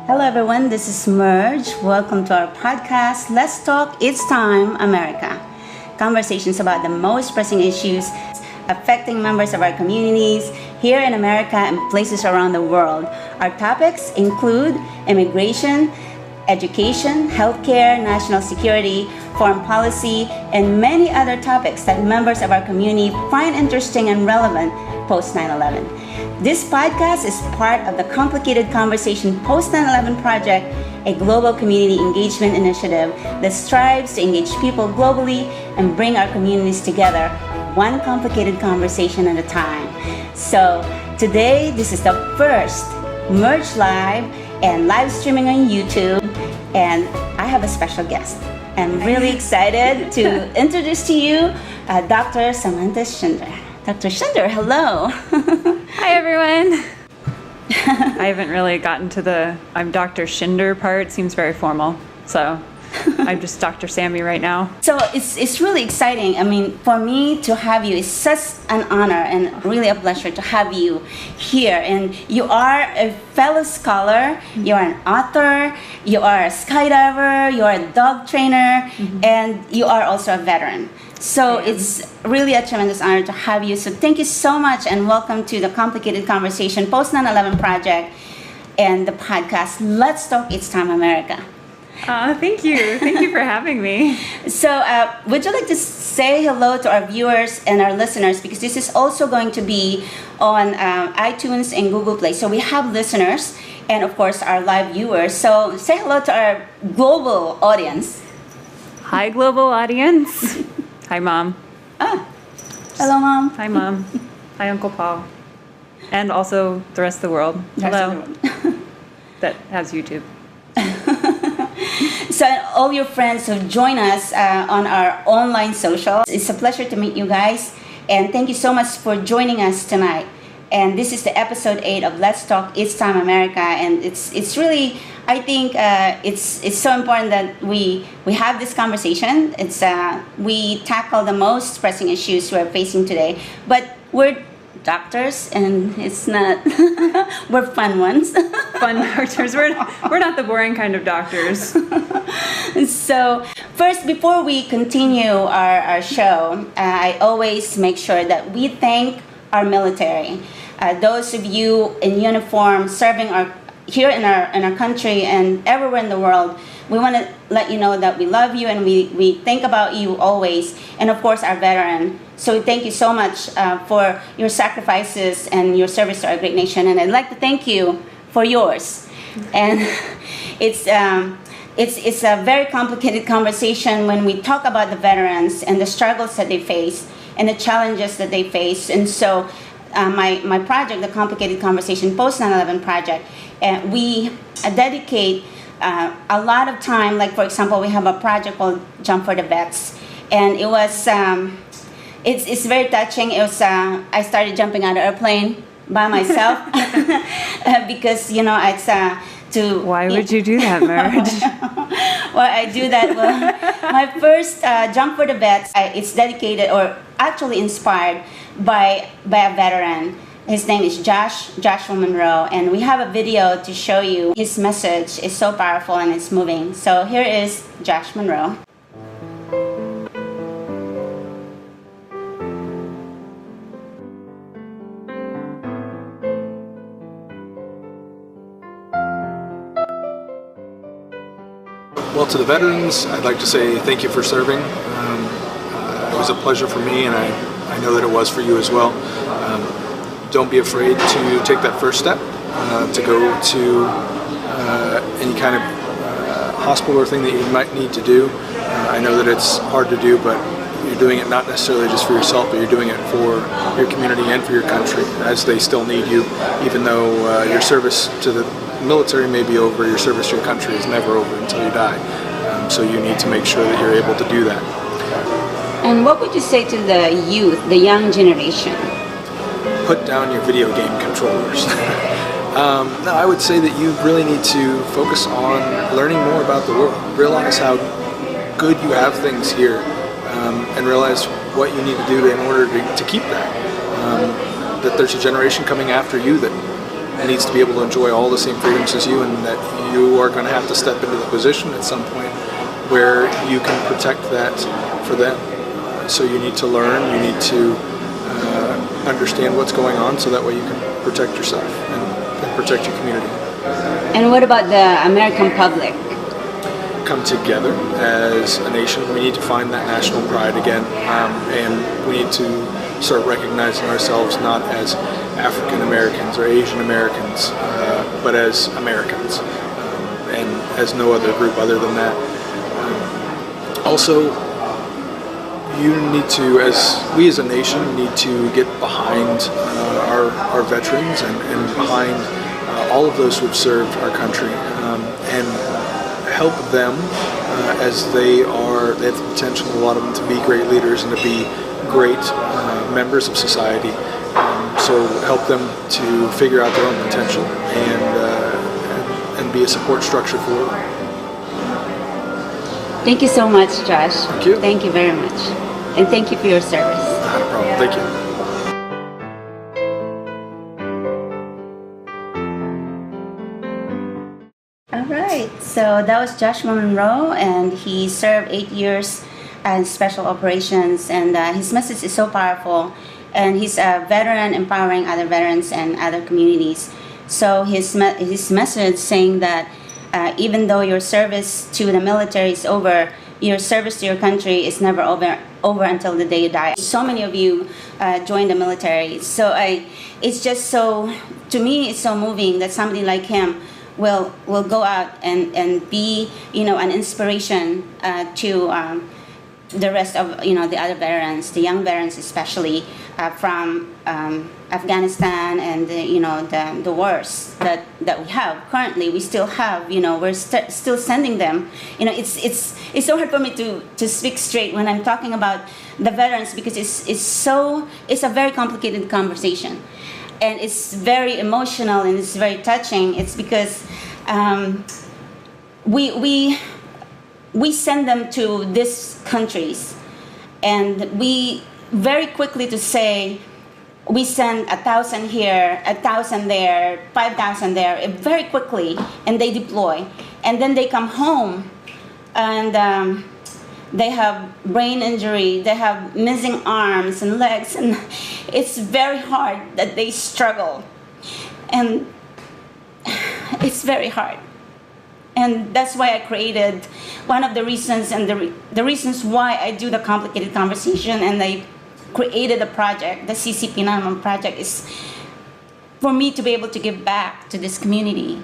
Hello everyone, this is Merge. Welcome to our podcast, Let's Talk, It's Time, America. Conversations about the most pressing issues affecting members of our communities here in America and places around the world. Our topics include immigration, education, healthcare, national security, foreign policy, and many other topics that members of our community find interesting and relevant post 9/11. This podcast is part of the Complicated Conversation Post 9/11 Project, a global community engagement initiative that strives to engage people globally and bring our communities together, one complicated conversation at a time. So today, this is the first Merge Live and live streaming on YouTube, and I have a special guest. I'm really excited to introduce to you Dr. Samantha Schinder. Dr. Schinder, hello. Hi, everyone. I haven't really gotten to the I'm Dr. Schinder part. Seems very formal. So I'm just Dr. Sammy right now. So it's really exciting. I mean, for me to have you is such an honor and really a pleasure to have you here. And you are a fellow scholar, you are an author, you are a skydiver, you are a dog trainer, and you are also a veteran. So it's really a tremendous honor to have you. So thank you so much and welcome to the Complicated Conversation Post 9/11 Project and the podcast, Let's Talk, It's Time, America. Thank you. Thank you for having me. So would you like to say hello to our viewers and our listeners, because this is also going to be on iTunes and Google Play. So we have listeners and of course our live viewers. So say hello to our global audience. Hi, global audience. Hi, Mom. Hello, Mom. Hi, Mom. Hi, Uncle Paul. And also the rest of the world. Hello. That has YouTube. So all your friends who join us on our online social, it's a pleasure to meet you guys, and thank you so much for joining us tonight. And this is the episode 8 of Let's Talk, It's Time, America, and it's really, I think it's so important that we have this conversation. It's we tackle the most pressing issues we're facing today, but we're doctors, and it's not we're fun ones. Fun doctors. We're not the boring kind of doctors. So first, before we continue our show, I always make sure that we thank our military, those of you in uniform serving here in our country and everywhere in the world. We want to let you know that we love you and we think about you always, and of course our veteran. So thank you so much for your sacrifices and your service to our great nation, and I'd like to thank you for yours. And it's a very complicated conversation when we talk about the veterans and the struggles that they face and the challenges that they face. And so my project, the Complicated Conversation Post 9/11 Project, we dedicate a lot of time. Like, for example, we have a project called Jump for the Vets, and it was it's very touching. It was I started jumping out of an airplane by myself because it's to. Why would you do that, Merge? Well, I do that. Well, my first Jump for the Vets, it's dedicated or actually inspired by a veteran. His name is Joshua Monroe, and we have a video to show you. His message is so powerful and it's moving. So here is Josh Monroe. Well, to the veterans, I'd like to say thank you for serving. It was a pleasure for me, and I know that it was for you as well. Don't be afraid to take that first step, to go to any kind of hospital or thing that you might need to do. I know that it's hard to do, but you're doing it not necessarily just for yourself, but you're doing it for your community and for your country, as they still need you, even though your service to the military may be over, your service to your country is never over until you die. So you need to make sure that you're able to do that. And what would you say to the youth, the young generation? Put down your video game controllers. No, I would say that you really need to focus on learning more about the world. Realize how good you have things here, and realize what you need to do in order to keep that. That there's a generation coming after you that needs to be able to enjoy all the same freedoms as you, and that you are going to have to step into the position at some point where you can protect that for them. So you need to learn, you need to understand what's going on, so that way you can protect yourself and protect your community. And what about the American public? Come together as a nation. We need to find that national pride again, and we need to start recognizing ourselves not as African Americans or Asian Americans, but as Americans, and as no other group other than that. Also, you need to, we as a nation, need to get behind our veterans and behind all of those who have served our country, and help them as they have the potential, a lot of them, to be great leaders and to be great members of society. So help them to figure out their own potential and be a support structure for them. Thank you so much, Josh. Thank you. Thank you very much. And thank you for your service. Not a problem. Thank you. All right, so that was Joshua Monroe, and he served 8 years in special operations, and his message is so powerful, and he's a veteran empowering other veterans and other communities. So his message saying that even though your service to the military is over, your service to your country is never over until the day you die. So many of you joined the military, so it's just so, to me, it's so moving that somebody like him will go out and be, an inspiration to the rest of, the other veterans, the young veterans especially, from Afghanistan and the wars that we have currently. We still have, we're still sending them. It's so hard for me to speak straight when I'm talking about the veterans, because it's a very complicated conversation. And it's very emotional and it's very touching. It's because we send them to these countries, and we very quickly to say we send 1,000 here, 1,000 there, 5,000 there, very quickly, and they deploy, and then they come home, and they have brain injury, they have missing arms and legs, and it's very hard that they struggle, and it's very hard. And that's why I created one of the reasons, and the reasons why I do the complicated conversation, and I created a project, the CCP 911 project, is for me to be able to give back to this community.